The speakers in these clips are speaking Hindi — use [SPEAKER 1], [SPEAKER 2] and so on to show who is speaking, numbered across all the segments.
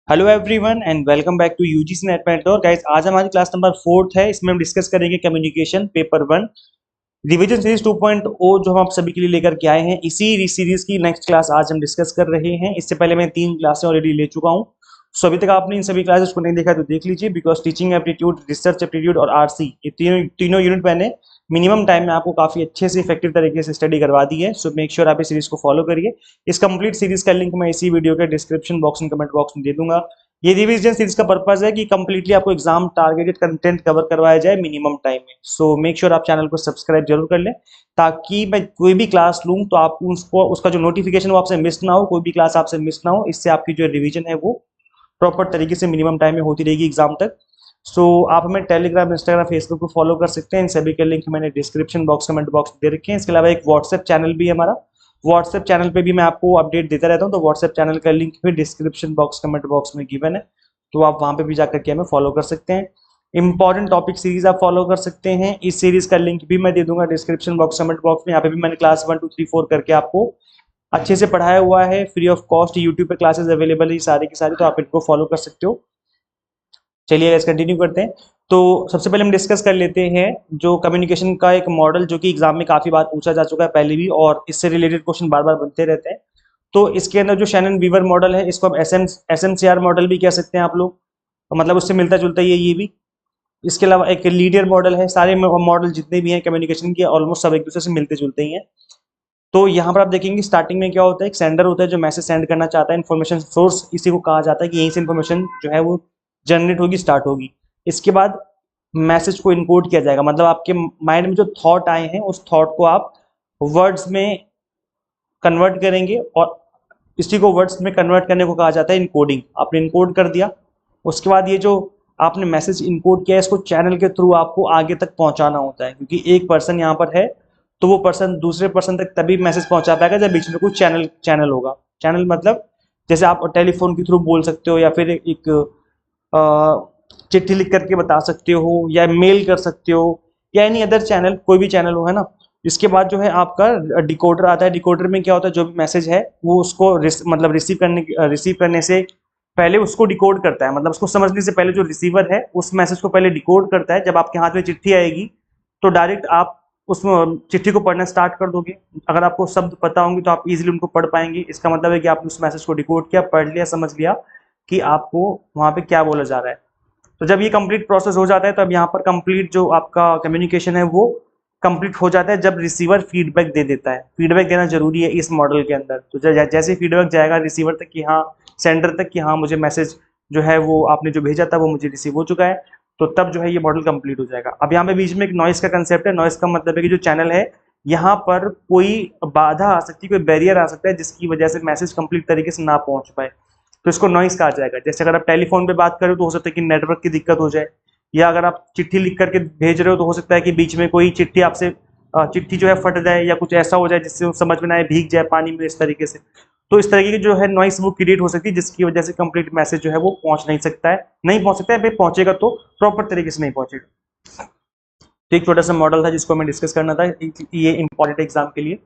[SPEAKER 1] Hello everyone and welcome back to UGC NET mentor guys. आज हमारी क्लास नंबर 4 है। इसमें हम डिस्कस करेंगे कम्युनिकेशन पेपर 1 रिवीजन सीरीज 2.0 जो हम आप सभी के लिए लेकर के आए हैं। इसी सीरीज की नेक्स्ट क्लास आज हम डिस्कस कर रहे हैं। इससे पहले मैं 3 क्लासें ऑलरेडी ले चुका हूं। सो अभी तक आपने इन सभी क्लासेस को नहीं देखा तो देख लीजिए, because teaching aptitude, research aptitude और आरसी ये तीनों यूनिट मैंने मिनिमम टाइम में आपको काफी अच्छे से इफेक्टिव तरीके से स्टडी करवा दी है। सो मेक श्योर आप इस सीरीज को फॉलो करिए। इस कंप्लीट सीरीज का लिंक मैं इसी वीडियो के description box and comment box में दे दूंगा। ये रिवीजन सीरीज का पर्पस है कि कंप्लीटली आपको एग्जाम टारगेटेड कंटेंट कवर करवाया जाए मिनिमम टाइम में। सो मेक श्योर आप चैनल को सब्सक्राइब जरूर कर लें, ताकि मैं कोई भी क्लास लूँ तो आप उसको उसका जो नोटिफिकेशन वो आपसे मिस ना हो, कोई भी क्लास आपसे मिस ना हो। इससे आपकी जो रिवीजन है वो प्रॉपर तरीके से मिनिमम टाइम में होती रहेगी एग्जाम तक। सो आप हमें टेलीग्राम, इंस्टाग्राम, फेसबुक को फॉलो कर सकते हैं। इन सभी के लिंक मैंने डिस्क्रिप्शन बॉक्स, कमेंट बॉक्स दे रखे हैं। इसके अलावा एक व्हाट्सएप चैनल भी है हमारा। व्हाट्सएप चैनल पे भी मैं आपको अपडेट देता रहता हूँ, तो व्हाट्सएप चैनल का लिंक भी डिस्क्रिप्शन बॉक्स, कमेंट बॉक्स में गिवन है, तो आप वहां पे भी जाकर के हमें फॉलो कर सकते हैं। इंपॉर्टेंट टॉपिक सीरीज आप फॉलो कर सकते हैं। इस सीरीज का लिंक भी मैं दे दूंगा डिस्क्रिप्शन बॉक्स, कमेंट बॉक्स में। यहाँ पे भी मैंने क्लास 1 2 3 4 करके आपको अच्छे से पढ़ाया हुआ है। फ्री ऑफ कॉस्ट यूट्यूब पे क्लासेस अवेलेबल है सारी की सारी, तो आप इनको फॉलो कर सकते हो। चलिए गाइस कंटिन्यू करते हैं। तो सबसे पहले हम डिस्कस कर लेते हैं जो कम्युनिकेशन का एक मॉडल, जो कि एग्जाम में काफी बार पूछा जा चुका है पहले भी, और इससे रिलेटेड क्वेश्चन बार बार बनते रहते हैं। तो इसके अंदर जो शैनन वीवर मॉडल है, इसको हम एसएमसीआर मॉडल भी कह सकते हैं आप लोग, मतलब उससे मिलता जुलता ही है ये भी। इसके अलावा एक लीनियर मॉडल है। सारे मॉडल जितने भी हैं कम्युनिकेशन के, ऑलमोस्ट सब एक दूसरे से मिलते जुलते ही हैं। तो यहाँ पर आप देखेंगे स्टार्टिंग में क्या होता है, एक सेंडर होता है जो मैसेज सेंड करना चाहता है। इन्फॉर्मेशन सोर्स इसी को कहा जाता है कि यहीं से इन्फॉर्मेशन जो है वो जनरेट होगी, स्टार्ट होगी। इसके बाद मैसेज को इनकोड किया जाएगा, मतलब आपके माइंड में जो थॉट आए हैं उस थॉट को आप वर्ड्स में कन्वर्ट करेंगे, और इसी को वर्ड्स में कन्वर्ट करने को कहा जाता है इनकोडिंग। आपने इनकोड कर दिया, उसके बाद ये जो आपने मैसेज इनकोड किया है इसको चैनल के थ्रू आपको आगे तक पहुंचाना होता है, क्योंकि एक पर्सन यहाँ पर है तो वो पर्सन दूसरे पर्सन तक तभी मैसेज पहुंचा पाएगा जब बीच में कोई चैनल होगा। चैनल मतलब जैसे आप टेलीफोन के थ्रू बोल सकते हो, या फिर एक चिट्ठी लिख करके बता सकते हो, या मेल कर सकते हो, या एनी अदर चैनल, कोई भी चैनल हो, है ना। इसके बाद जो है आपका डिकोडर आता है। डिकोडर में क्या होता है, जो भी मैसेज है वो उसको मतलब रिसीव करने से पहले उसको डिकोड करता है, मतलब उसको समझने से पहले जो रिसीवर है उस मैसेज को पहले डिकोड करता है। जब आपके हाथ में चिट्ठी आएगी तो डायरेक्ट आप उस चिट्ठी को पढ़ना स्टार्ट कर दोगे। अगर आपको शब्द पता होंगे तो आप इजीली उनको पढ़ पाएंगे। इसका मतलब है कि आपने उस मैसेज को डिकोड किया, पढ़ लिया, समझ लिया कि आपको वहां पे क्या बोला जा रहा है। तो जब ये कंप्लीट प्रोसेस हो जाता है तब यहाँ पर कंप्लीट जो आपका कम्युनिकेशन है वो कंप्लीट हो जाता है, जब रिसीवर फीडबैक दे देता है। फीडबैक देना जरूरी है इस मॉडल के अंदर। तो जैसे फीडबैक जाएगा रिसीवर तक कि हाँ, सेंडर तक कि हाँ मुझे मैसेज जो है वो आपने जो भेजा था वो मुझे रिसीव हो चुका है, तो तब जो है ये मॉडल कंप्लीट हो जाएगा। अब यहाँ पे बीच में एक नॉइस का कंसेप्ट है। नॉइस का मतलब है कि जो चैनल है यहाँ पर कोई बाधा आ सकती है, कोई बैरियर आ सकता है जिसकी वजह से मैसेज कंप्लीट तरीके से ना पहुंच पाए, तो इसको नॉइस कहा जाएगा। जैसे अगर आप टेलीफोन पे बात करें तो हो सकता है कि नेटवर्क की दिक्कत हो जाए, या अगर आप चिट्ठी लिख करके भेज रहे हो तो हो सकता है कि बीच में कोई चिट्ठी आपसे चिट्ठी जो है फट जाए, या कुछ ऐसा हो जाए जिससे वो समझ में ना आए, भीग जाए पानी में, इस तरीके से। तो इस तरीके की जो है नॉइस वो क्रिएट हो सकती है, जिसकी वजह से कंप्लीट मैसेज जो है वो पहुंच नहीं सकता है, नहीं पहुंच सकता है। भाई पहुंचेगा तो प्रॉपर तरीके से नहीं पहुंचेगा। तो एक छोटा सा मॉडल था जिसको हमें डिस्कस करना था, ये इंपॉर्टेंट एग्जाम के लिए।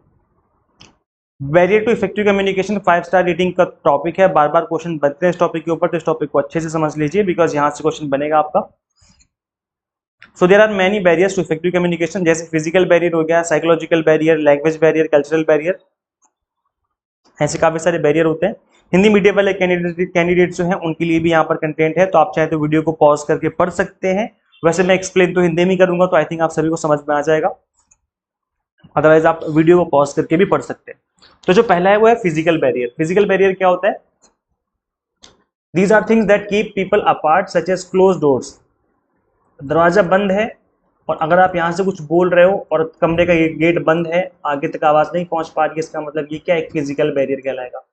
[SPEAKER 1] Barrier to effective communication 5 star rating का टॉपिक है। बार बार क्वेश्चन बनते हैं इस टॉपिक के ऊपर, तो इस टॉपिक को अच्छे से समझ लीजिए, बिकॉज यहाँ से क्वेश्चन बनेगा आपका। So there are many barriers to effective communication, जैसे फिजिकल बैरियर हो गया, psychological barrier, language barrier, cultural barrier, ऐसे काफी सारे बैरियर होते हैं। हिंदी मीडियम वाले कैंडिडेट जो हैं उनके लिए भी यहाँ पर कंटेंट है, तो आप चाहे तो वीडियो को पॉज करके पढ़ सकते हैं। वैसे मैं एक्सप्लेन तो हिंदी में करूंगा, तो आई थिंक आप सभी को समझ में आ जाएगा। अदरवाइज आप वीडियो को पॉज करके भी पढ़ सकते हैं। तो जो पहला है वो है फिजिकल बैरियर। फिजिकल बैरियर क्या होता है? These are things that keep people apart, such as close doors. दरवाजा बंद है और अगर आप यहाँ से कुछ बोल रहे हो और कमरे का गेट बंद है, आगे तक आवाज नहीं पहुंच पा रही है, इसका मतलब ये क्या, एक फिजिकल बैरियर कहलाएगा।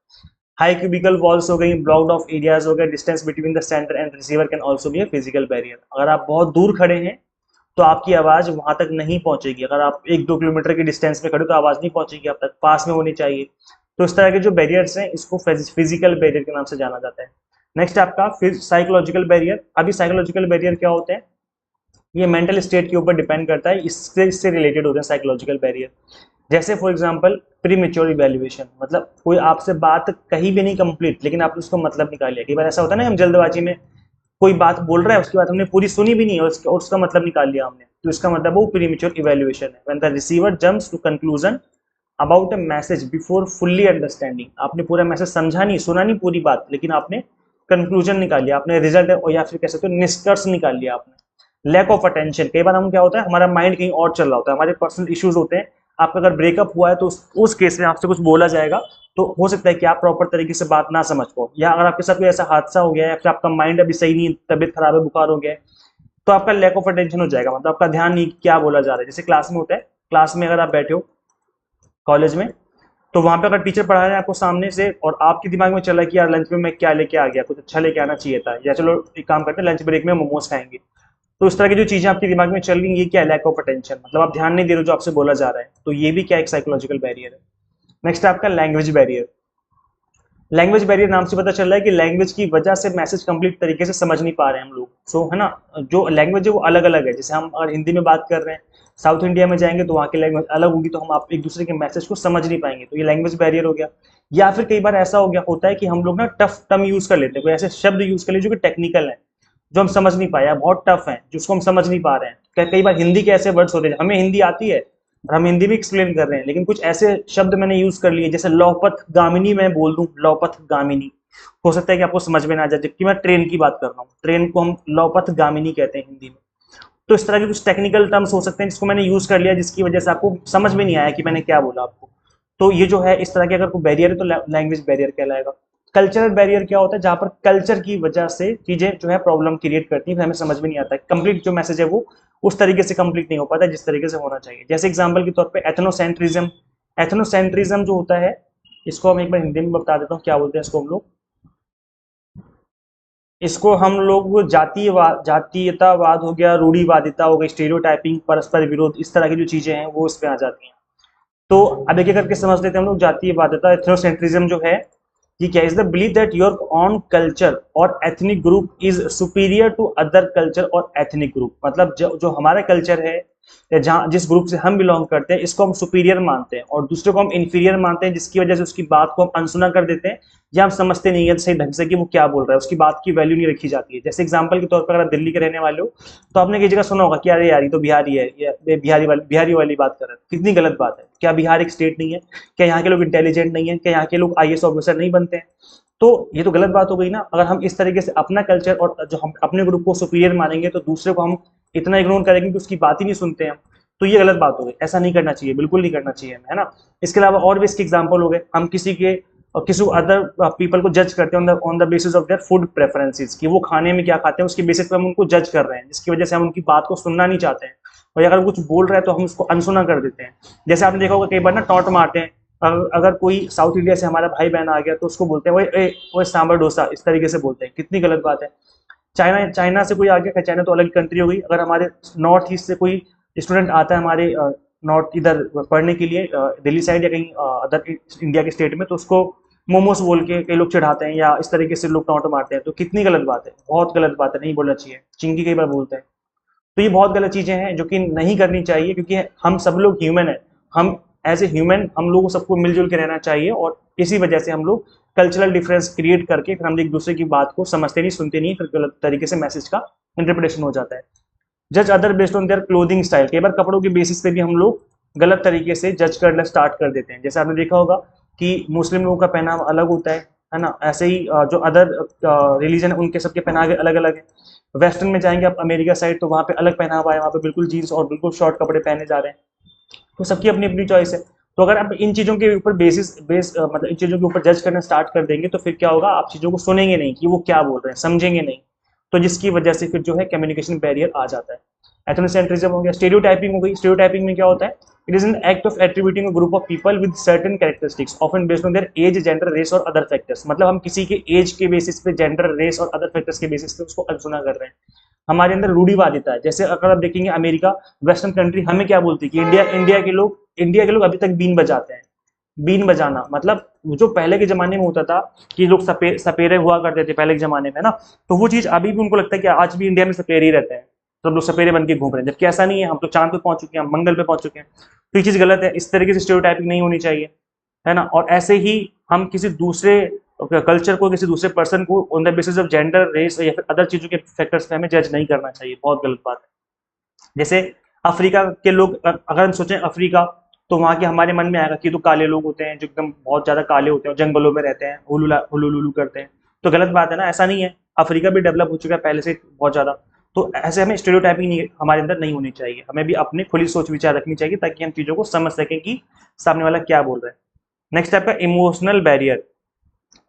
[SPEAKER 1] हाई क्यूबिकल वॉल्स हो गई, ब्लॉक्ड ऑफ एरियाज हो गए, distance between the centre and receiver can also be a physical barrier. अगर आप बहुत दूर खड़े हैं तो आपकी आवाज वहां तक नहीं पहुंचेगी। अगर आप 1-2 किलोमीटर की डिस्टेंस पे खड़े हो तो आवाज नहीं पहुंचेगी आप तक, पास में होनी चाहिए। तो इस तरह के जो बैरियर्स हैं इसको फिजिकल बैरियर के नाम से जाना जाता है। नेक्स्ट आपका फिर साइकोलॉजिकल बैरियर। अभी साइकोलॉजिकल बैरियर क्या होते हैं, ये मेंटल स्टेट के ऊपर डिपेंड करता है, इससे रिलेटेड होते हैं साइकोलॉजिकल बैरियर। जैसे फॉर एग्जांपल प्रीमेच्योर इवैल्यूएशन, मतलब कोई आपसे बात कही भी नहीं कंप्लीट, लेकिन आपने उसको मतलब निकाल लिया। कई बार ऐसा होता है ना, हम जल्दबाजी में कोई बात बोल रहा है, उसके बाद हमने पूरी सुनी भी नहीं और उसका मतलब निकाल लिया हमने, तो इसका मतलब वो प्रीमेच्योर इवैल्यूएशन है। When the receiver jumps to conclusion about a message before fully understanding, आपने पूरा मैसेज समझा नहीं, सुना नहीं पूरी बात, लेकिन आपने कंक्लूजन निकाल लिया, आपने रिजल्ट या फिर कह सकते हो निष्कर्ष निकाल लिया आपने। लैक ऑफ अटेंशन, कई बार हम क्या होता है, हमारा माइंड कहीं और चल रहा होता है, हमारे पर्सनल इश्यूज होते हैं। आपका अगर ब्रेकअप हुआ है तो उस केस में आपसे कुछ बोला जाएगा, तो हो सकता है कि आप प्रॉपर तरीके से बात ना समझ पाओ, या अगर आपके साथ कोई ऐसा हादसा हो गया है या फिर आपका माइंड अभी सही नहीं, तबियत खराब है, बुखार हो गया है, तो आपका लैक ऑफ अटेंशन हो जाएगा, मतलब आपका ध्यान नहीं क्या बोला जा रहा है। जैसे क्लास में होता है, क्लास में अगर आप बैठे हो कॉलेज में, तो वहां पे अगर टीचर पढ़ा रहे हैं आपको सामने से और आपके दिमाग में चल रहा है कि यार लंच में मैं क्या लेके आ गया, कुछ अच्छा लेके आना चाहिए था, या चलो एक काम करते हैं लंच ब्रेक में मोमोज खाएंगे, तो इस तरह की जो चीजें आपके दिमाग में चल रही हैं, ये क्या है, लैक ऑफ अटेंशन, मतलब आप ध्यान नहीं दे रहे हो जो आपसे बोला जा रहा है, तो ये भी क्या एक साइकोलॉजिकल बैरियर है। नेक्स्ट है आपका लैंग्वेज बैरियर। लैंग्वेज बैरियर नाम से पता चल रहा है कि लैंग्वेज की वजह से मैसेज कंप्लीट तरीके से समझ नहीं पा रहे हैं हम लोग। सो है ना, जो लैंग्वेज है वो अलग अलग है। जैसे हम अगर हिंदी में बात कर रहे हैं, साउथ इंडिया में जाएंगे तो वहाँ की लैंग्वेज अलग होगी, तो हम आप एक दूसरे के मैसेज को समझ नहीं पाएंगे, तो ये लैंग्वेज बैरियर हो गया। या फिर कई बार ऐसा हो गया होता है कि हम लोग ना टफ टर्म यूज कर लेते हैं, कोई ऐसे शब्द यूज कर ले जो कि टेक्निकल है, जो हम समझ नहीं पाया, बहुत टफ है, जिसको हम समझ नहीं पा रहे हैं। कई बार हिंदी के ऐसे वर्ड्स होते हैं, हमें हिंदी आती है और हम हिंदी भी एक्सप्लेन कर रहे हैं, लेकिन कुछ ऐसे शब्द मैंने यूज कर लिए, जैसे लौपथ गामिनी मैं बोल दूं, लौपथ गामिनी, हो सकता है कि आपको समझ में ना आ जाए, जबकि मैं ट्रेन की बात कर रहा हूँ, ट्रेन को हम लौपथ गामिनी कहते हैं हिंदी में। तो इस तरह के कुछ टेक्निकल टर्म्स हो सकते हैं जिसको मैंने यूज कर लिया, जिसकी वजह से आपको समझ में नहीं आया कि मैंने क्या बोला आपको। तो ये जो है इस तरह के अगर कोई बैरियर है तो लैंग्वेज बैरियर कहलाएगा। कल्चरल बैरियर क्या होता है, जहां पर कल्चर की वजह से चीजें जो है प्रॉब्लम क्रिएट करती है, हमें समझ में नहीं आता है, कंप्लीट जो मैसेज है वो उस तरीके से कंप्लीट नहीं हो पाता जिस तरीके से होना चाहिए। जैसे एग्जाम्पल के तौर पर एथनोसेंट्रिज्म। एथनोसेंट्रिज्म जो होता है, इसको हम एक बार हिंदी में बता देता हूँ क्या बोलते हैं इसको हम लोग। इसको हम लोग जातीयतावाद हो गया, रूढ़िवादिता हो गई, स्टेरियोटाइपिंग, परस्पर विरोध, इस तरह की जो चीजें हैं वो इसमें आ जाती हैं। तो अब एक एक करके समझ लेते हैं हम लोग। जातीयवादिता, एथनोसेंट्रिज्म जो है, ये क्या, is the believe that your own culture और ethnic group is superior to other culture और एथनिक ग्रुप, मतलब जो हमारा कल्चर है या जहाँ जिस ग्रुप से हम बिलोंग करते हैं, इसको हम सुपीरियर मानते हैं और दूसरे को हम इन्फीरियर मानते हैं, जिसकी वजह से उसकी बात को हम अनसुना कर देते हैं, या हम समझते नहीं है सही ढंग से कि वो क्या बोल रहा है, उसकी बात की वैल्यू नहीं रखी जाती है। जैसे एग्जाम्पल के तौर पर अगर आप दिल्ली के रहने वाले हो, तो आपने कई जगह सुना होगा कि अरे यार ये तो बिहारी है, ये बिहारी वाली बात कर रहा है, कितनी गलत बात है। क्या बिहार एक स्टेट नहीं है? क्या यहाँ के लोग इंटेलिजेंट नहीं है? क्या यहाँ के लोग आईएएस ऑफिसर नहीं बनते हैं? तो ये तो गलत बात हो गई ना। अगर हम इस तरीके से अपना कल्चर और जो हम अपने ग्रुप को सुपीरियर मानेंगे, तो दूसरे को हम इतना इग्नोर करेंगे कि उसकी बात ही नहीं सुनते हैं, तो ये गलत बात हो गई। ऐसा नहीं करना चाहिए, बिल्कुल नहीं करना चाहिए, है ना। इसके अलावा और भी इसके एग्जाम्पल हो गए, हम किसी के और किसी अदर पीपल को जज करते हैं on the basis of their food preferences, कि वो खाने में क्या खाते हैं, उसके बेसिस पे हम उनको जज कर रहे हैं, जिसकी वजह से हम उनकी बात को सुनना नहीं चाहते हैं, और अगर वो कुछ बोल रहे हैं तो हम उसको अनसुना कर देते हैं। जैसे आपने देखा होगा कई बार ना टॉन्ट मारते हैं, अगर कोई साउथ इंडिया से हमारा भाई बहन आ गया तो उसको बोलते हैं वो वो सांबर डोसा, इस तरीके से बोलते हैं, कितनी गलत बात है। चाइना चाइना से कोई आ गया, चाइना तो अलग कंट्री हो गई, अगर हमारे नॉर्थ ईस्ट से कोई स्टूडेंट आता है हमारे नॉर्थ इधर पढ़ने के लिए, दिल्ली साइड या कहीं अदर इंडिया के स्टेट में, तो उसको मोमोस बोल के कई लोग चढ़ाते हैं, या इस तरीके से लोग टॉन्ट मारते हैं, तो कितनी गलत बात है, बहुत गलत बात है, नहीं बोलना चाहिए। चिंगी कई बार बोलते हैं, तो ये बहुत गलत चीजें हैं जो कि नहीं करनी चाहिए, क्योंकि हम सब लोग ह्यूमन है। हम एज ए ह्यूमन हम लोगों सबको मिलजुल के रहना चाहिए, और इसी वजह से हम लोग कल्चरल डिफरेंस क्रिएट करके फिर हम एक दूसरे की बात को समझते नहीं, सुनते नहीं, फिर गलत तरीके से मैसेज का इंटरप्रिटेशन हो जाता है। जज other based on there clothing style, कई बार कपड़ों के बेसिस पे भी हम लोग गलत तरीके से जज करना स्टार्ट कर देते हैं। जैसे आपने देखा होगा कि मुस्लिम लोगों का पहनावा अलग होता है ना। ऐसे ही जो अदर रिलीजन है उनके सबके पहनावे अलग अलग है। वेस्टर्न में जाएंगे आप अमेरिका साइड, तो वहाँ पे अलग पहनावा है, वहाँ पे बिल्कुल जीन्स और बिल्कुल शॉर्ट कपड़े पहने जा रहे हैं, तो सबकी अपनी अपनी चॉइस है। तो अगर आप इन चीज़ों के ऊपर मतलब इन चीज़ों के ऊपर जज करना स्टार्ट कर देंगे, तो फिर क्या होगा, आप चीज़ों को सुनेंगे नहीं कि वो क्या बोल रहे हैं, समझेंगे नहीं, तो जिसकी वजह से फिर जो है कम्युनिकेशन बैरियर आ जाता है। एथनोसेंट्रिज्म हो गया, स्टेरियोटाइपिंग हो गई। स्टेरियोटाइपिंग में क्या होता है, it is an act of attributing a group of people with certain characteristics often based on their age, gender, race और अदर फैक्टर्स, मतलब हम किसी के एज के बेसिस पे, जेंडर, रेस और अदर फैक्टर्स के बेसिस पे उसको अनसुना कर रहे हैं। हमारे अंदर रूढ़िवादिता है। जैसे अगर आप देखेंगे अमेरिका, वेस्टर्न कंट्री हमें क्या बोलती है कि इंडिया के लोग अभी तक बीन बजाते हैं। बीन बजाना मतलब जो पहले के जमाने में होता था कि लोग सपेरे हुआ करते थे पहले के जमाने में ना, तो वो चीज अभी भी उनको लगता है कि आज भी इंडिया में सपेरे ही रहते हैं। सब लोग सपेरे बन के घूम रहे हैं, जबकि ऐसा नहीं है, हम तो चांद पे पहुंच चुके हैं, हम मंगल पे पहुंच चुके हैं। तो ये चीज गलत है, इस तरीके से स्टेरियोटाइपिंग नहीं होनी चाहिए, है ना। और ऐसे ही हम किसी दूसरे कल्चर को, किसी दूसरे पर्सन को on the basis of gender, race या फिर अदर चीजों के फैक्टर्स पे हमें जज नहीं करना चाहिए, बहुत गलत बात है। जैसे अफ्रीका के लोग, अगर हम सोचें अफ्रीका, तो वहाँ के हमारे मन में आएगा कि तो काले लोग होते हैं जो एकदम बहुत ज्यादा काले होते हैं और जंगलों में रहते हैं, हुलुलुलु करते हैं, तो गलत बात है ना, ऐसा नहीं है। अफ्रीका भी डेवलप हो चुका है पहले से बहुत ज्यादा। तो ऐसे हमें स्टेरियोटाइपिंग नहीं, हमारे अंदर नहीं होनी चाहिए, हमें भी अपनी खुली सोच विचार रखनी चाहिए ताकि हम चीजों को समझ सकें कि सामने वाला क्या बोल रहा है। नेक्स्ट आपका इमोशनल बैरियर।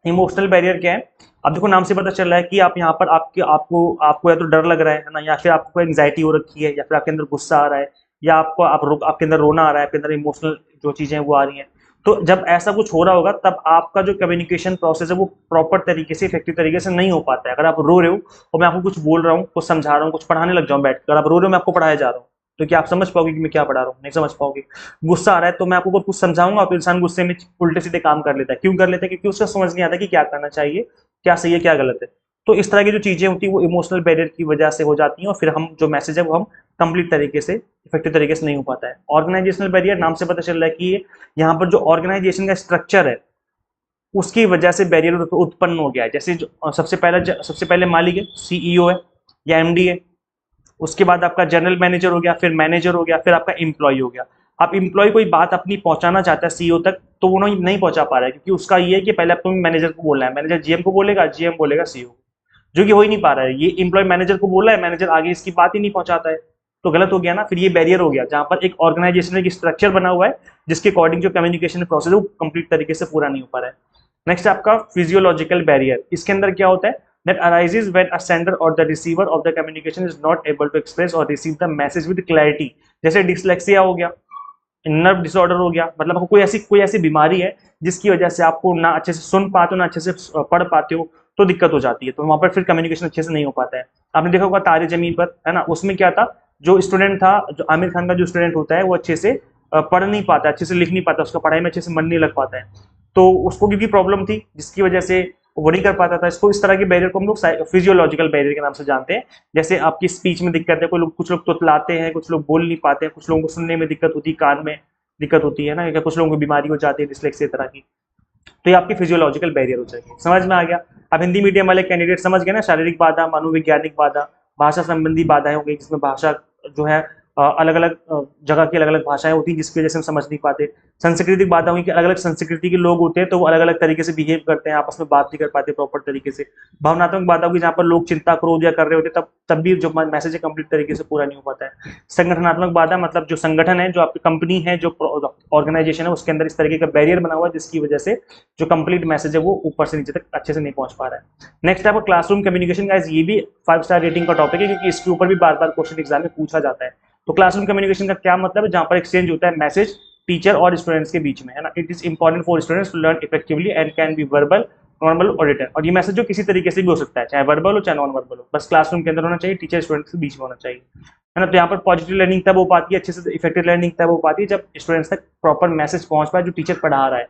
[SPEAKER 1] इमोशनल बैरियर क्या है? अब देखो नाम से पता चल रहा है कि आप यहाँ पर आपको आपको या तो डर लग रहा है ना, या फिर आपको एंग्जाइटी हो रखी है, या फिर आपके अंदर गुस्सा आ रहा है, या आपके अंदर रोना आ रहा है, आपके अंदर इमोशनल जो चीजें हैं वो आ रही हैं। तो जब ऐसा कुछ हो रहा होगा तब आपका जो कम्युनिकेशन प्रोसेस है वो प्रॉपर तरीके से, इफेक्टिव तरीके से नहीं हो पाता है। अगर आप रो रहे हो और मैं आपको कुछ बोल रहा हूँ, कुछ समझा रहा हूँ, कुछ पढ़ाने लग जाऊँ बैठ कर, आप रो रहे हो, मैं आपको पढ़ाया जा रहा हूँ, तो क्या आप समझ पाओगे कि मैं क्या पढ़ा रहा हूँ? नहीं समझ पाओगे। गुस्सा आ रहा है तो मैं आपको कुछ समझाऊंगा, और इंसान गुस्से में उल्टे सीधे काम कर लेता है। क्यों कर लेता है? क्योंकि उसका समझ नहीं आता कि क्या करना चाहिए, क्या सही है, क्या गलत है। तो इस तरह की जो चीजें होती है वो इमोशनल बैरियर की वजह से हो जाती हैं, और फिर हम जो मैसेज है वो हम कंप्लीट तरीके से, इफेक्टिव तरीके से नहीं हो पाता है। ऑर्गेनाइजेशनल बैरियर, नाम से पता चल रहा है कि यहाँ पर जो ऑर्गेनाइजेशन का स्ट्रक्चर है उसकी वजह से बैरियर उत्पन्न हो गया है। जैसे जो सबसे पहले मालिक है, सीईओ है या एमडी है, उसके बाद आपका जनरल मैनेजर हो गया, फिर मैनेजर हो गया, फिर आपका एम्प्लॉय हो गया। आप एम्प्लॉय कोई बात अपनी पहुंचाना चाहता है सीईओ तक, तो वो नहीं पहुंचा पा रहा है, क्योंकि उसका ये है कि पहले आपको मैनेजर को बोलना है, मैनेजर जीएम को बोलेगा, जीएम बोलेगा सीईओ, जो कि हो ही नहीं पा रहा है। ये एम्प्लॉय मैनेजर को बोला है, मैनेजर आगे इसकी बात ही नहीं पहुंचाता है, तो गलत हो गया ना। फिर ये बैरियर हो गया जहां पर एक ऑर्गेनाइजेशन एक स्ट्रक्चर बना हुआ है जिसके अकॉर्डिंग जो कम्युनिकेशन प्रोसेस है वो कंप्लीट तरीके से पूरा नहीं हो पा रहा है। नेक्स्ट आपका फिजियोलॉजिकल बैरियर। इसके अंदर क्या होता है? that arises when a sender or the receiver of the communication is not able to express or receive the message with clarity। जैसे डिसलेक्सिया हो गया, नर्व डिसऑर्डर हो गया, मतलब आपको कोई ऐसी बीमारी है जिसकी वजह से आपको ना अच्छे से सुन पाते हो, ना अच्छे से पढ़ पाते हो, तो दिक्कत हो जाती है, तो वहां पर फिर कम्युनिकेशन अच्छे से नहीं हो पाता है। आपने देखा होगा तारे जमीन पर, है ना, उसमें क्या था, जो स्टूडेंट था, जो आमिर खान का जो स्टूडेंट होता है वो अच्छे से पढ़ नहीं पाता, अच्छे से लिख नहीं पाता, उसका पढ़ाई में अच्छे से मन नहीं लग पाता है, तो उसको क्योंकि प्रॉब्लम थी जिसकी वजह से वो नहीं कर पाता था। इसको, इस तरह के बैरियर को हम लोग फिजियोलॉजिकल बैरियर के नाम से जानते हैं। जैसे आपकी स्पीच में दिक्कत है, कुछ लोग तुतलाते हैं, कुछ लोग बोल नहीं पाते हैं, कुछ लोगों को सुनने में दिक्कत होती है, कान में दिक्कत होती है ना, या कुछ लोगों को बीमारी हो जाती है डिस्लेक्सिया तरह की, तो ये आपकी फिजियोलॉजिकल बैरियर हो जाएगी। समझ में आ गया? अब हिंदी मीडियम वाले कैंडिडेट समझ गए ना, शारीरिक बाधा, मनोवैज्ञानिक बाधा, भाषा संबंधी बाधाएं हो गई, जिसमें भाषा जो है अलग अलग जगह की अलग अलग भाषाएं होती हैं जिसकी वजह से हम समझ नहीं पाते। सांस्कृतिक बाधा हुई कि अलग अलग संस्कृति के लोग होते हैं तो वो अलग अलग तरीके से बिहेव करते हैं, आपस में बात नहीं कर पाते प्रॉपर तरीके से। भावनात्मक बाधा हुई जहाँ पर लोग चिंता, क्रोध या कर रहे होते तब भी जो मैसेज है कंप्लीट तरीके से पूरा नहीं हो पाता है। संगठनात्मक बाधा, मतलब जो संगठन है, जो आपकी कंपनी है, जो ऑर्गेनाइजेशन है, उसके अंदर इस तरीके का बैरियर बना हुआ है जिसकी वजह से जो कंप्लीट मैसेज है वो ऊपर से नीचे तक अच्छे से नहीं पहुंच पा रहा है। नेक्स्ट है क्लासरूम कम्युनिकेशन। गाइस ये भी 5 स्टार रेटिंग का टॉपिक है, क्योंकि इसके ऊपर भी बार बार क्वेश्चन एग्जाम में पूछा जाता है। तो क्लासरूम कम्युनिकेशन का क्या मतलब है? जहां पर एक्सचेंज होता है मैसेज टीचर और स्टूडेंट्स के बीच में, है ना। It is important for students to learn effectively and can be verbal, normal और रिटन। और ये मैसेज जो किसी तरीके से भी हो सकता है, चाहे वर्बल हो चाहे नॉन वर्बल हो, बस क्लासरूम के अंदर होना चाहिए, टीचर स्टूडेंट्स के बीच में होना चाहिए, है ना। तो यहाँ पर पॉजिटिव लर्निंग तब हो पाती है, अच्छे से इफेक्टिव लर्निंग तब हो पाती है जब स्टूडेंट्स तक प्रॉपर मैसेज पहुंच पाए जो टीचर पढ़ा रहा है।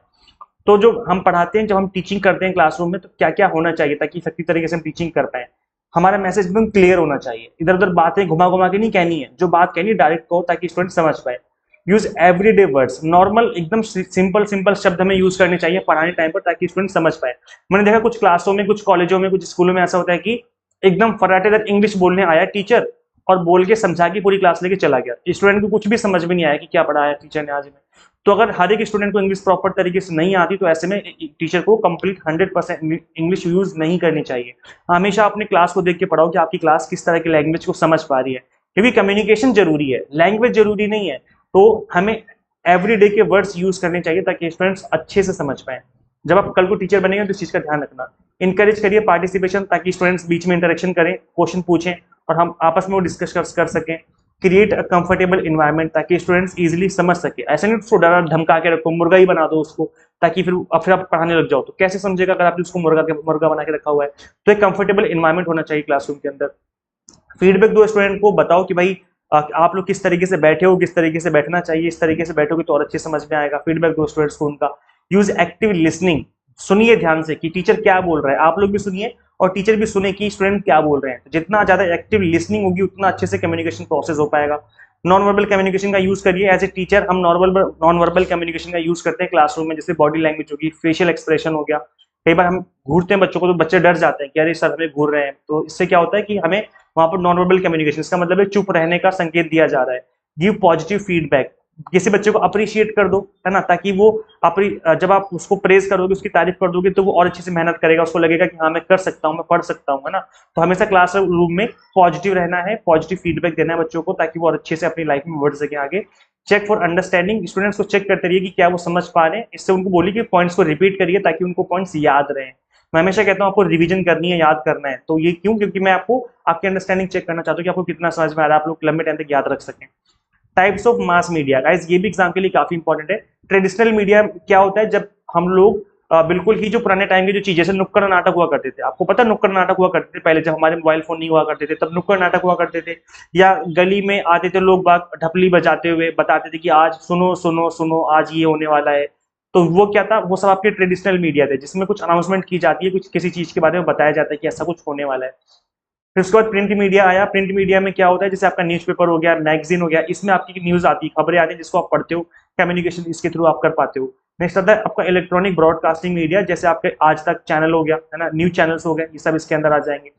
[SPEAKER 1] तो जो हम पढ़ाते हैं, जब हम टीचिंग करते हैं क्लासरूम में, तो क्या क्या होना चाहिए ताकि इफेक्टिव तरीके से हम टीचिंग कर पाए? हमारा मैसेज एकदम क्लियर होना चाहिए, इधर उधर बातें घुमा घुमा के नहीं कहनी है, जो बात कहनी है डायरेक्ट कहो ताकि स्टूडेंट समझ पाए। यूज एवरीडे वर्ड्स, नॉर्मल एकदम सिंपल शब्द हमें यूज करने चाहिए पढ़ाने टाइम पर ताकि स्टूडेंट समझ पाए। मैंने देखा कुछ क्लासों में, कुछ कॉलेजों में, कुछ स्कूलों में ऐसा होता है कि एकदम फटाटेदार इंग्लिश बोलने आया टीचर और बोल के समझा के पूरी क्लास लेके चला गया, स्टूडेंट को कुछ भी समझ में नहीं आया कि क्या पढ़ाया टीचर ने आज में। तो अगर हर एक स्टूडेंट को इंग्लिश प्रॉपर तरीके से नहीं आती तो ऐसे में टीचर को कंप्लीट 100% इंग्लिश यूज नहीं करनी चाहिए। हमेशा अपने क्लास को देख के पढ़ाओ कि आपकी क्लास किस तरह की लैंग्वेज को समझ पा रही है, क्योंकि कम्युनिकेशन जरूरी है, लैंग्वेज जरूरी नहीं है। तो हमें एवरीडे के वर्ड्स यूज करने चाहिए ताकि स्टूडेंट्स अच्छे से समझ पाए। जब आप कल को टीचर बनेंगे तो इस चीज का ध्यान रखना। इनकरेज करिए पार्टिसिपेशन ताकि स्टूडेंट्स बीच में इंटरेक्शन करें, क्वेश्चन पूछें और हम आपस में वो डिस्कस कर सकें। क्रिएट अ कंफर्टेबल इन्वायरमेंट ताकि स्टूडेंट्स इजीली समझ सके। ऐसे नहीं उसको डरा धमका के रखो, मुर्गा ही बना दो उसको ताकि फिर आप पढ़ाने लग जाओ, तो कैसे समझेगा अगर आपने उसको मुर्गा बना के रखा हुआ है। तो एक कंफर्टेबल इन्वायरमेंट होना चाहिए क्लासरूम के अंदर। फीडबैक दो स्टूडेंट को, बताओ कि भाई आप लोग किस तरीके से बैठे हो, किस तरीके से बैठना चाहिए, इस तरीके से बैठोगे तो और अच्छे समझ में आएगा। फीडबैक दो स्टूडेंट्स को उनका। यूज एक्टिव लिसनिंग, सुनिए ध्यान से कि टीचर क्या बोल रहा है, आप लोग भी सुनिए और टीचर भी सुने कि स्टूडेंट क्या बोल रहे हैं। तो जितना ज्यादा एक्टिव लिसनिंग होगी उतना अच्छे से कम्युनिकेशन प्रोसेस हो पाएगा। नॉन वर्बल कम्युनिकेशन का यूज करिए एज ए टीचर। हम नॉन वर्बल कम्युनिकेशन का यूज करते हैं क्लासरूम में, जैसे बॉडी लैंग्वेज होगी, फेशियल एक्सप्रेशन हो गया। कई बार हम घूरते हैं बच्चों को तो बच्चे डर जाते हैं कि अरे सर हमें घूर रहे हैं, तो इससे क्या होता है कि हमें वहां पर नॉन वर्बल कम्युनिकेशन, इसका मतलब है चुप रहने का संकेत दिया जा रहा है। गिव पॉजिटिव फीडबैक, किसी बच्चे को अप्रिशिएट कर दो, है ना, ताकि वो जब आप उसको प्रेज करोगे, उसकी तारीफ कर दोगे, तो वो और अच्छे से मेहनत करेगा, उसको लगेगा कि हाँ मैं कर सकता हूँ, मैं पढ़ सकता हूँ, है ना। तो हमेशा क्लास रूम में पॉजिटिव रहना है, पॉजिटिव फीडबैक देना है बच्चों को, ताकि वो और अच्छे से अपनी लाइफ में बढ़ सके आगे। चेक फॉर अंडरस्टैंडिंग, स्टूडेंट्स को चेक करते रहिए कि क्या वो समझ पा रहे हैं। इससे उनको बोलिए कि पॉइंट्स को रिपीट करिए ताकि उनको पॉइंट्स याद रहे। मैं हमेशा कहता हूँ आपको रिवीजन करनी है, याद करना है। तो ये क्यों? क्योंकि मैं आपको आपकी अंडरस्टैंडिंग चेक करना चाहता हूँ कि आपको कितना समझ में आ रहा है, आप लोग लंबे टाइम तक याद रख सकें। Types of mass media, guys ये भी एग्जाम के लिए काफी इंपॉर्टेंट है। ट्रेडिशनल मीडिया क्या होता है? जब हम लोग बिल्कुल ही जो पुराने टाइम की जो चीजें, जैसे नुक्कड़ नाटक हुआ करते थे, आपको पता है नुक्कड़ नाटक हुआ करते थे पहले, जब हमारे मोबाइल फोन नहीं हुआ करते थे तब नुक्कड़ नाटक हुआ करते थे। या गली में आते थे लोग बाग ढपली बजाते हुए, बताते थे कि आज सुनो सुनो सुनो आज ये होने वाला है। तो वो क्या था? वो सब आपके ट्रेडिशनल मीडिया थे, जिसमें कुछ अनाउंसमेंट की जाती है, कुछ किसी चीज के बारे में बताया जाता है कि ऐसा कुछ होने वाला है। फिर उसके बाद प्रिंट मीडिया आया। प्रिंट मीडिया में क्या होता है? जैसे आपका न्यूज़पेपर हो गया, मैगजीन हो गया, इसमें आपकी न्यूज आती है, खबरें आती है, जिसको आप पढ़ते हो, कम्युनिकेशन इसके थ्रू आप कर पाते हो। नेक्स्ट आता है आपका इलेक्ट्रॉनिक ब्रॉडकास्टिंग मीडिया, जैसे आपके आज तक चैनल हो गया, है ना, न्यूज चैनल्स हो गए, ये सब इसके अंदर आ जाएंगे।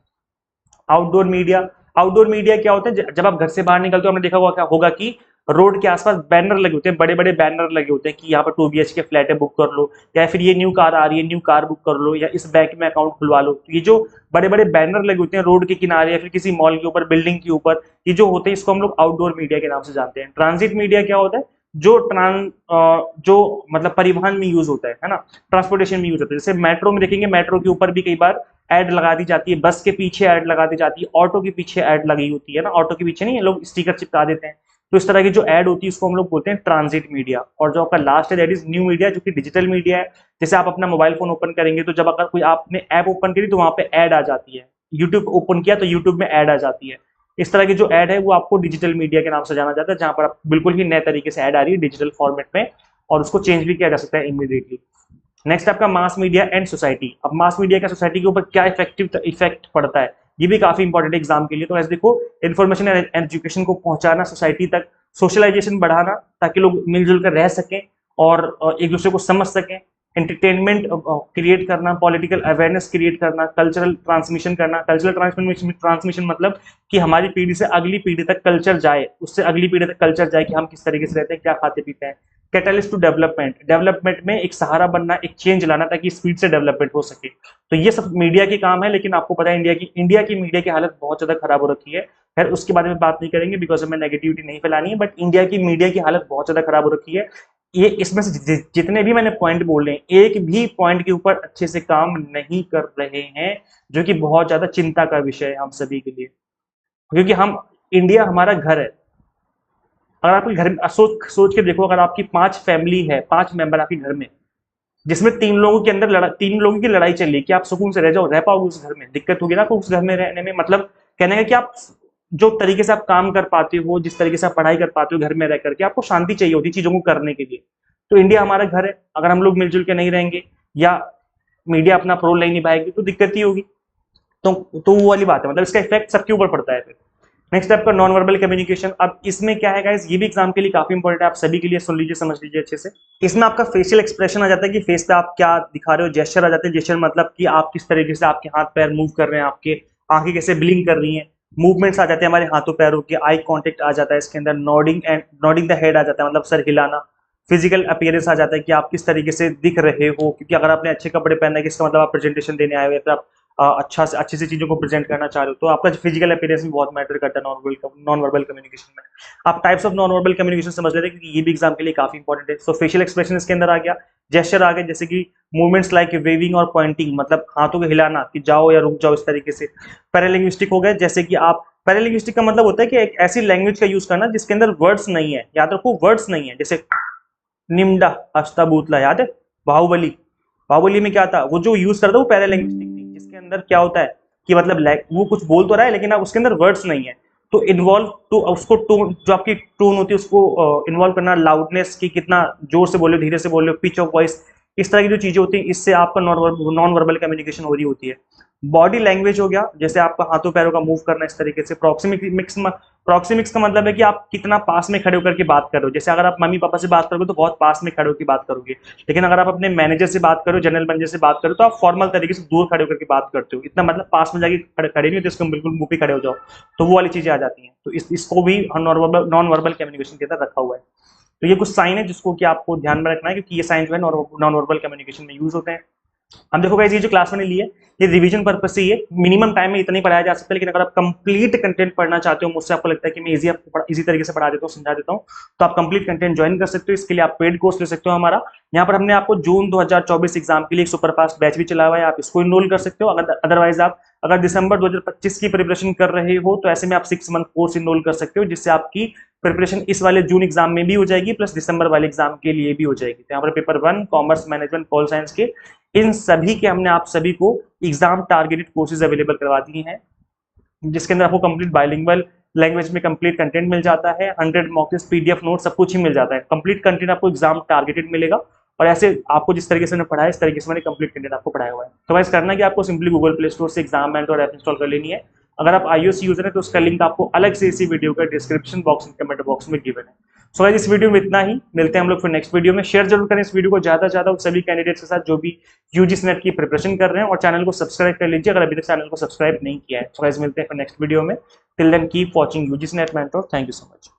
[SPEAKER 1] आउटडोर मीडिया, आउटडोर मीडिया क्या होता है? जब आप घर से बाहर निकलते हो, हमने देखा हुआ क्या होगा कि रोड के आसपास बैनर लगे होते हैं, बड़े बड़े बैनर लगे होते हैं कि यहाँ पर 2 BHK फ्लैट है, बुक कर लो, या फिर ये न्यू कार आ रही है, न्यू कार बुक कर लो, या इस बैंक में अकाउंट खुलवा लो। तो ये जो बड़े बड़े बैनर लगे होते हैं रोड के किनारे या फिर किसी मॉल के ऊपर, बिल्डिंग के ऊपर, ये जो होते हैं इसको हम लोग आउटडोर मीडिया के नाम से जानते हैं। ट्रांजिट मीडिया क्या होता है? जो मतलब परिवहन में यूज होता है ना, ट्रांसपोर्टेशन में यूज होता है। जैसे मेट्रो में देखेंगे, मेट्रो के ऊपर भी कई बार एड लगा दी जाती है, बस के पीछे एड लगा दी जाती है, ऑटो के पीछे एड लगी होती है ना, ऑटो के पीछे नहीं ये लोग स्टिकर चिपका देते हैं। तो इस तरह की जो एड होती है उसको हम लोग बोलते हैं ट्रांजिट मीडिया। और जो आपका लास्ट है दैट इज न्यू मीडिया, जो कि डिजिटल मीडिया है। जैसे आप अपना मोबाइल फोन ओपन करेंगे तो जब अगर कोई आपने ऐप ओपन करी तो वहां पे ऐड आ जाती है, यूट्यूब ओपन किया तो यूट्यूब में ऐड आ जाती है। इस तरह की जो ऐड है वो आपको डिजिटल मीडिया के नाम से जाना जाता है, जहां पर आप बिल्कुल ही नए तरीके से ऐड आ रही है डिजिटल फॉर्मेट में, और उसको चेंज भी किया जा सकता है इमीडिएटली। नेक्स्ट आपका मास मीडिया एंड सोसाइटी। अब मास मीडिया का सोसाइटी के ऊपर क्या इफेक्ट पड़ता है, ये भी काफी इंपॉर्टेंट एग्जाम के लिए। तो ऐसे देखो, इन्फॉर्मेशन एंड एजुकेशन को पहुंचाना सोसाइटी तक, सोशलाइजेशन बढ़ाना ताकि लोग मिलजुल कर रह सकें और एक दूसरे को समझ सकें, एंटरटेनमेंट क्रिएट करना, पॉलिटिकल अवेयरनेस क्रिएट करना, कल्चरल ट्रांसमिशन करना। कल्चरल ट्रांसमिशन मतलब कि हमारी पीढ़ी से अगली पीढ़ी तक कल्चर जाए, उससे अगली पीढ़ी तक कल्चर जाए कि हम किस तरीके से रहते हैं, क्या खाते पीते हैं। कैटलिस्ट टू डेवलपमेंट, डेवलपमेंट में एक सहारा बनना, एक चेंज लाना ताकि स्पीड से डेवलपमेंट हो सके। तो ये सब मीडिया के काम है, लेकिन आपको पता है इंडिया की मीडिया की हालत बहुत ज्यादा खराब हो रखी है। खैर उसके बारे में बात नहीं करेंगे बिकॉज हमें नेगेटिविटी नहीं फैलानी है, बट इंडिया की मीडिया की हालत बहुत ज्यादा खराब हो रखी है। ये इसमें से जितने भी मैंने पॉइंट बोले हैं, एक भी पॉइंट के ऊपर अच्छे से काम नहीं कर रहे हैं, जो कि बहुत ज्यादा चिंता का विषय है हम सभी के लिए। क्योंकि हम, इंडिया हमारा घर है। अगर आपके घर में सोच के देखो, अगर आपकी 5 फैमिली है, 5 मेंबर आपके घर में, जिसमें 3 लोगों की लड़ाई चल रही है, कि आप सुकून से रह जाओ, रह पाओगे उस घर में? दिक्कत होगी ना आपको उस घर में रहने में। मतलब कहने का कि आप जो तरीके से आप काम कर पाते हो, जिस तरीके से आप पढ़ाई कर पाते हो घर में रह करके, आपको शांति चाहिए होती है चीजों को करने के लिए। तो इंडिया हमारा घर है, अगर हम लोग मिलजुल के नहीं रहेंगे या मीडिया अपना रोल नहीं निभाएगी तो दिक्कत ही होगी। तो वो वाली बात है, मतलब इसका इफेक्ट सबके ऊपर पड़ता है फिर। नेक्स्ट आपका नॉन वर्बल कम्युनिकेशन। अब इसमें क्या है गाइस, ये भी एग्जाम के लिए काफी इंपॉर्टेंट है, आप सभी के लिए सुन लीजिए, समझ लीजिए अच्छे से। इसमें आपका फेशियल एक्सप्रेशन आ जाता है कि फेस पे आप क्या दिखा रहे हो, जेस्चर आ जाते हैं। जेस्चर मतलब कि आप किस तरीके से आपके हाथ पैर मूव कर रहे हैं, आपके आंखें कैसे ब्लिंक कर रही हैं, मूवमेंट्स आ जाते हैं हमारे हाथों पैरों के, आई कॉन्टेक्ट आ जाता है इसके अंदर, नॉडिंग द हेड आ जाता है, मतलब सर हिलाना। फिजिकल अपीयरेंस आ जाता है कि आप किस तरीके से दिख रहे हो, क्योंकि अगर आपने अच्छे कपड़े पहने हैं इसका मतलब आप प्रेजेंटेशन देने आए हुए, फिर आप अच्छी सी चीजों को प्रेजेंट करना चाह रहे हो, तो आपका फिजिकल अपीयरेंस भी बहुत मैटर करता है नॉन वर्बल कम्युनिकेशन में। आप types of non verbal communication समझ लेते हैं, क्योंकि ये भी एग्जाम के लिए काफी इंपॉर्टेंट है। सो फेशियल एक्सप्रेशन इसके अंदर आ गया, जेस्चर आ गए, जैसे कि मूवमेंट्स लाइक वेविंग और पॉइंटिंग, मतलब हाथों को हिलाना कि जाओ या रुक जाओ, इस तरीके से। पैरालिंग्विस्टिक हो गए, जैसे कि आप, पैरालिंग्विस्टिक का मतलब होता है कि एक ऐसी लैंग्वेज का यूज करना जिसके अंदर वर्ड्स नहीं है, याद रखो वर्ड्स नहीं है। जैसे निम्डा अष्टाभूतला, याद है बाहुबली? बाहुबली में क्या था, वो जो यूज करता है वो पैरालिंग्विस्टिक थी, जिसके अंदर क्या होता है कि मतलब वो कुछ बोल तो रहा है लेकिन अब उसके अंदर वर्ड्स नहीं है। तो इन्वॉल्व टू उसको टोन, जो आपकी टोन होती है उसको इन्वॉल्व करना, लाउडनेस की कितना जोर से बोले, धीरे से बोले, पिच ऑफ वॉइस, इस तरह की जो चीजें होती है, इससे आपका नॉन वर्बल कम्युनिकेशन हो रही होती है। बॉडी लैंग्वेज हो गया, जैसे आपका हाथों पैरों का मूव करना इस तरीके से। प्रॉक्सिमिक्स का मतलब है कि आप कितना पास में खड़े होकर के बात कर रहे हो। जैसे अगर आप मम्मी पापा से बात करोगे तो बहुत पास में खड़े होकर बात करोगे, लेकिन अगर आप अपने मैनेजर से बात करो, जनरल मैनेजर से बात करो, तो आप फॉर्मल तरीके से दूर खड़े होकर के बात करते हो। इतना मतलब पास में जाके खड़े नहीं होते, इसको बिल्कुल मुंह पे खड़े हो जाओ, तो वो वाली चीजें आ जाती हैं। तो इसको भी नॉन वर्बल कम्युनिकेशन के अंदर रखा हुआ है। तो ये कुछ साइन है जिसको कि आपको ध्यान में रखना है, क्योंकि ये साइन जो है नॉन वर्बल कम्युनिकेशन में यूज होते हैं। हम देखो गाइस, ये जो क्लास मैंने ली है ये रिवीजन पर्पस से ही है। मिनिमम टाइम में इतना ही पढ़ाया जा सकता है, लेकिन अगर आप कंप्लीट कंटेंट पढ़ना चाहते हो, मुझसे आपको लगता है कि मैं इजी तरीके से पढ़ा देता हूँ, समझा देता हूँ, तो आप कंप्लीट कंटेंट ज्वाइन कर सकते हो। इसके लिए आप पेड कोर्स ले सकते हो हमारा। यहाँ पर हमने आपको जून 2024 एग्जाम के लिए एक सुपरफास्ट बैच भी चला हुआ है, आप इसको इनरोल कर सकते हो। अदरवाइज आप अगर दिसंबर 2025 की प्रिपरेशन कर रहे हो तो ऐसे में आप 6 मंथ कोर्स इनरोल कर सकते हो, जिससे आपकी प्रिपरेशन इस वाले जून एग्जाम में भी हो जाएगी, प्लस दिसंबर वाले एग्जाम के लिए भी हो जाएगी। तो यहाँ पर paper 1 commerce management pol science के इन सभी के हमने आप सभी को एग्जाम टारगेटेड कोर्सेज अवेलेबल करवा दिए हैं, जिसके अंदर आपको कंप्लीट बाइलिंगुअल लैंग्वेज में कंप्लीट कंटेंट मिल जाता है, 100 मॉक टेस्ट, पीडीएफ नोट, सब कुछ ही मिल जाता है। कंप्लीट कंटेंट आपको एग्जाम टारगेटेड मिलेगा, और ऐसे आपको जिस तरीके से मैंने पढ़ाया इस तरीके से मैंने कंप्लीट कंटेंट आपको पढ़ाया हुआ है। तो वैसे करना कि आपको सिंपली गूगल प्ले स्टोर से एग्जाम मेंटर ऐप इंस्टॉल कर लेनी है। अगर आप iOS यूजर है तो उसका लिंक आपको अलग से इसी वीडियो का डिस्क्रिप्शन बॉक्स में कमेंट बॉक्स में गिवन है। सो गाइस, इस वीडियो में इतना ही, मिलते हैं हम लोग फिर नेक्स्ट वीडियो में। शेयर जरूर करें इस वीडियो को ज्यादा से ज्यादा सभी कैंडिडेट्स के साथ जो भी यूजीसी नेट की प्रिपरेशन कर रहे हैं, और चैनल को सब्सक्राइब कर लीजिए अगर अभी तक चैनल को सब्सक्राइब नहीं किया है। सो गाइस, मिलते हैं फिर नेक्स्ट वीडियो में। Till then keep watching UGC NET mentor. Thank you so much.